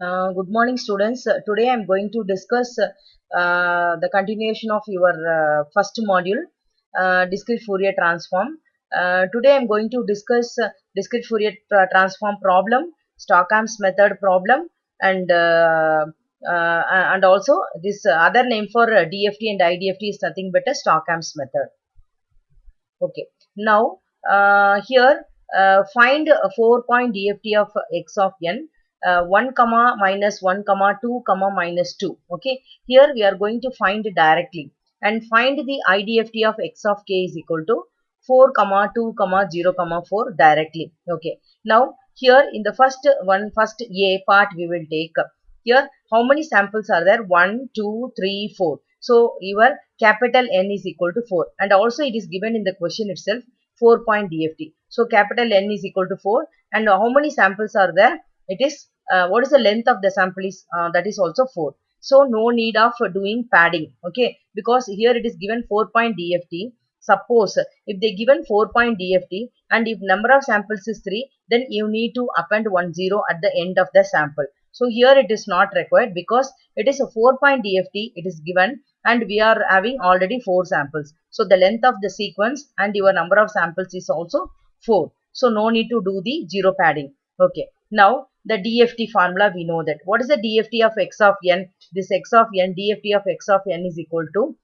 Good morning, students. Today I am going to discuss the continuation of your first module, discrete Fourier transform. Today I am going to discuss discrete Fourier transform problem, Stockham's method problem, and also this other name for DFT and IDFT is nothing but a Stockham's method. Okay. Now here find a 4-point DFT of x of n. 1 comma minus 1 comma 2 comma minus 2. Okay, here we are going to find directly and find the IDFT of x of k is equal to 4 comma 2 comma 0 comma 4 directly. Okay, now here in the first A part we will take here how many samples are there? 1, 2, 3, 4. So your capital N is equal to 4, and also it is given in the question itself 4-point DFT. So capital N is equal to 4, and how many samples are there? It is what is the length of the sample is that is also 4. So no need of doing padding, okay, because here it is given 4-point DFT. Suppose if they given 4-point DFT and if number of samples is 3, then you need to append 1 0 at the end of the sample. So here it is not required because it is a 4-point DFT, it is given and we are having already 4 samples. So the length of the sequence and your number of samples is also 4. So no need to do the 0 padding. Okay. Now the DFT formula we know that. What is the DFT of x of n? This x of n, DFT of x of n is equal to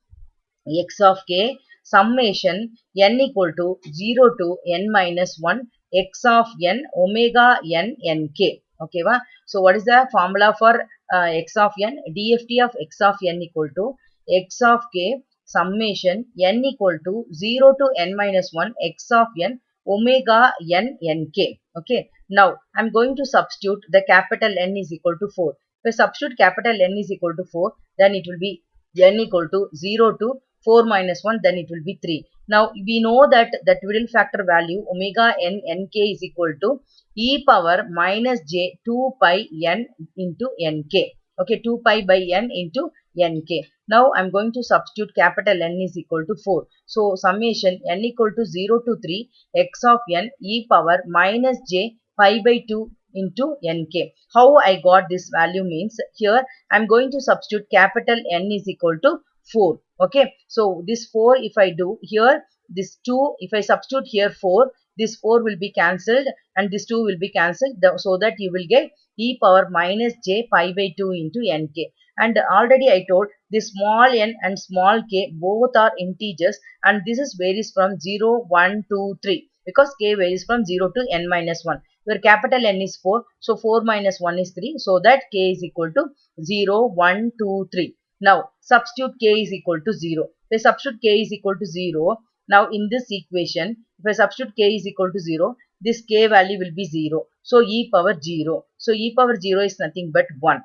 x of k summation n equal to 0 to n minus 1 x of n omega n nk. Okay, va? So what is the formula for x of n? DFT of x of n equal to x of k summation n equal to 0 to n minus 1 x of n omega n nk. Okay, now I am going to substitute the capital N is equal to 4. If I substitute capital N is equal to 4, then it will be n equal to 0 to 4 minus 1, then it will be 3. Now we know that the twiddle factor value omega n nk is equal to e power minus j 2 pi n into nk. Okay, 2 pi by n into nk. Now I am going to substitute capital N is equal to 4. So summation n equal to 0 to 3 x of n e power minus j pi by 2 into nk. How I got this value means here I am going to substitute capital N is equal to 4. Okay, so this 4 if I do here, this 2 if I substitute here 4, this 4 will be cancelled and this 2 will be cancelled, so that you will get e power minus j pi by 2 into nk. And already I told this small n and small k both are integers and this is varies from 0, 1, 2, 3 because k varies from 0 to n minus 1. Where capital N is 4, so 4 minus 1 is 3, so that k is equal to 0, 1, 2, 3. Now substitute k is equal to 0. If I substitute k is equal to 0, now in this equation, if I substitute k is equal to 0, this k value will be 0. So e power 0. So e power 0 is nothing but 1.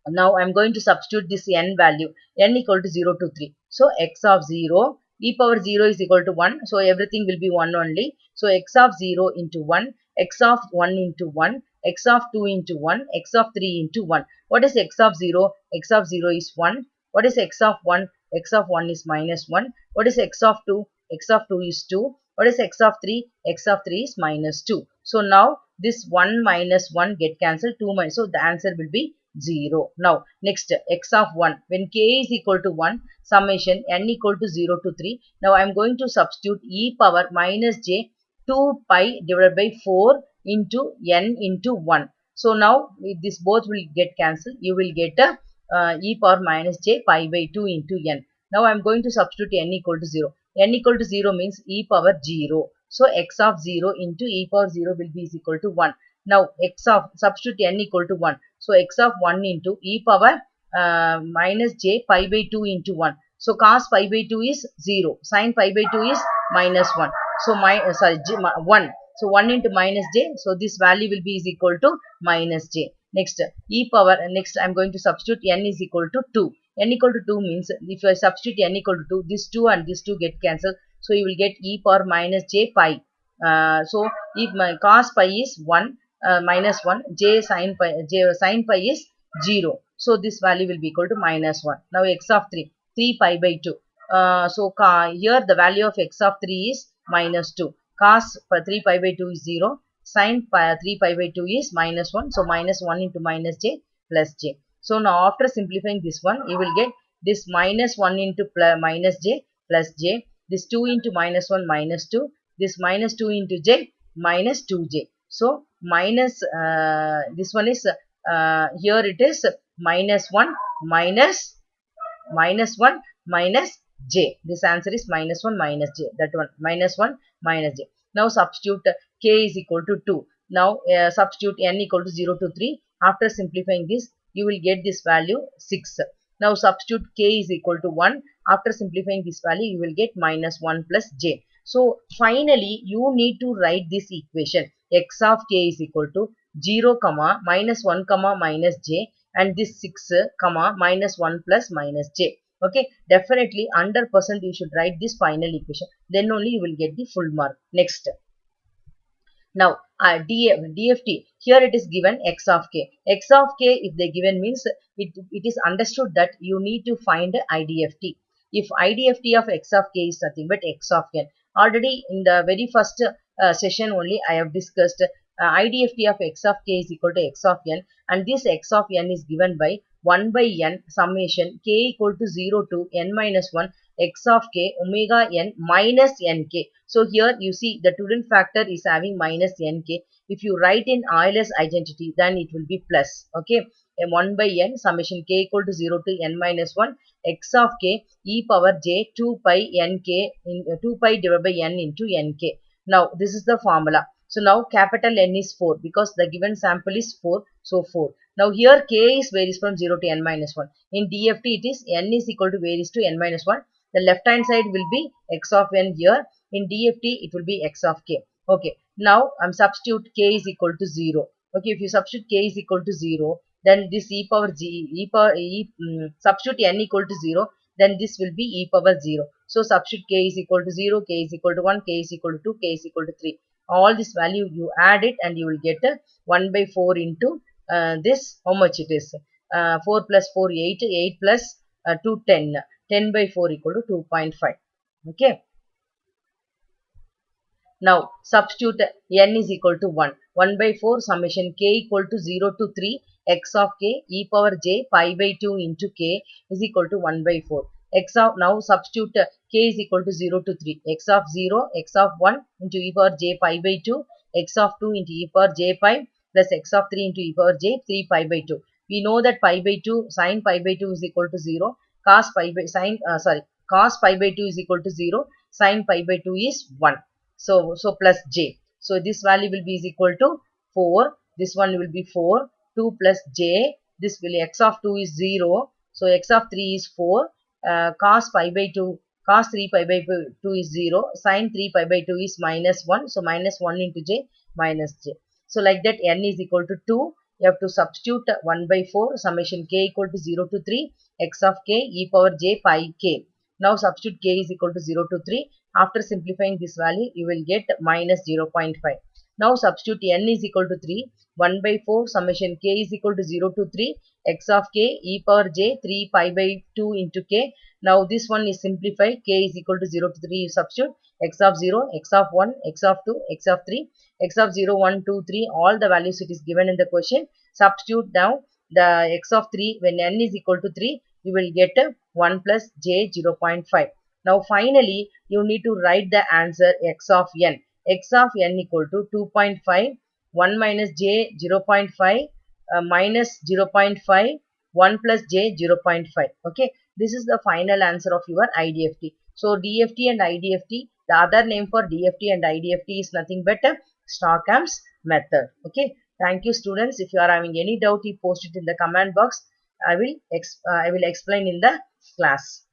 Now I am going to substitute this n value, n equal to 0 to 3. So x of 0, e power 0 is equal to 1. So everything will be 1 only. So x of 0 into 1, x of 1 into 1, x of 2 into 1, x of 3 into 1. What is x of 0? X of 0 is 1. What is x of 1? X of 1 is minus 1. What is x of 2? X of 2 is 2. What is x of 3? X of 3 is minus 2. So now this 1 minus 1 get cancelled, 2 minus. So the answer will be 0. Now next x of 1, when k is equal to 1, summation n equal to 0 to 3. Now I am going to substitute e power minus j 2 pi divided by 4 into n into 1. So now this both will get cancelled. You will get a e power minus j pi by 2 into n. Now I am going to substitute n equal to 0. N equal to 0 means e power 0. So x of 0 into e power 0 will be is equal to 1. Now x of substitute n equal to 1. So x of 1 into e power minus j pi by 2 into 1. So cos pi by 2 is 0. Sin pi by 2 is minus 1. So 1. So 1 into minus j. So this value will be is equal to minus j. Next e power. Next I am going to substitute n is equal to 2. N equal to 2 means if I substitute n equal to 2, this 2 and this 2 get cancelled. So you will get e power minus j pi. So if my cos pi is 1. Minus 1, j sin pi is 0. So this value will be equal to minus 1. Now x of 3, 3 pi by 2. So here the value of x of 3 is minus 2. Cos 3 pi by 2 is 0. Sin 3 pi by 2 is minus 1. So minus 1 into minus j. plus j. So now after simplifying this one, you will get this minus 1 into minus j plus j, this 2 into minus 1 minus 2, this minus 2 into j minus 2j. So minus this one is here it is minus 1 minus 1 minus j. This answer is minus 1 minus j. That one minus 1 minus j. Now substitute k is equal to 2. Now substitute n equal to 0 to 3. After simplifying this, you will get this value 6. Now substitute k is equal to 1. After simplifying this value, you will get minus 1 plus j. So finally, you need to write this equation. X of k is equal to 0, minus 1, minus j, and this 6, minus 1 plus minus j. Okay, definitely 100% you should write this final equation. Then only you will get the full mark. Next. Now, DFT, here it is given x of k. X of k, if they given means, it is understood that you need to find IDFT. If IDFT of x of k is nothing but x of n. Already in the very first session only I have discussed IDFT of x of k is equal to x of n, and this x of n is given by 1 by n summation k equal to 0 to n minus 1 x of k omega n minus nk. So here you see the Tudor factor is having minus nk. If you write in Euler's identity, then it will be plus. Okay, 1 by n summation k equal to 0 to n minus 1 x of k e power j 2 pi nk in 2 pi divided by n into nk. Now this is the formula. So now capital N is 4 because the given sample is 4. So 4. Now here k is varies from 0 to n minus 1. In DFT it is n is equal to varies to n minus 1. The left hand side will be x of n here. In DFT it will be x of k. Okay. Now substitute k is equal to 0. Okay. If you substitute k is equal to 0, then this e power substitute n equal to 0, then this will be e power 0. So substitute k is equal to 0, k is equal to 1, k is equal to 2, k is equal to 3. All this value you add it and you will get 1 by 4 into this, how much it is? 4 plus 4, 8, 8 plus 2, 10. 10 by 4 equal to 2.5. Okay. Now substitute n is equal to 1. 1 by 4 summation k equal to 0 to 3 x of k e power j pi by 2 into k is equal to 1 by 4. X of, now substitute k is equal to 0 to 3. X of 0, x of 1 into e power j pi by 2, x of 2 into e power j pi plus x of 3 into e power j 3 pi by 2. We know that pi by 2, sin pi by 2 is equal to 0. Cos pi by cos pi by 2 is equal to 0. Sin pi by 2 is 1. So plus j. So this value will be is equal to 4. This one will be 4. 2 plus j. This will x of 2 is 0. So x of 3 is 4. Cos pi by 2, cos 3 pi by 2 is 0. Sin 3 pi by 2 is minus 1. So minus 1 into j minus j. So like that n is equal to 2. You have to substitute 1 by 4 summation k equal to 0 to 3 x of k e power j pi k. Now substitute k is equal to 0 to 3. After simplifying this value, you will get minus 0.5. Now substitute n is equal to 3. 1 by 4 summation k is equal to 0 to 3 x of k e power j 3 pi by 2 into k. Now this one is simplified. K is equal to 0 to 3. You substitute x of 0, x of 1, x of 2, x of 3, x of 0, 1, 2, 3. All the values it is given in the question. Substitute now the x of 3 when n is equal to 3. You will get 1 plus j 0.5. Now finally, you need to write the answer x of n. X of n equal to 2.5, 1 minus j 0.5, minus 0.5, 1 plus j 0.5. Okay, this is the final answer of your IDFT. So DFT and IDFT, the other name for DFT and IDFT is nothing but Stockham's method. Okay, thank you students. If you are having any doubt, you post it in the comment box. I will explain in the class.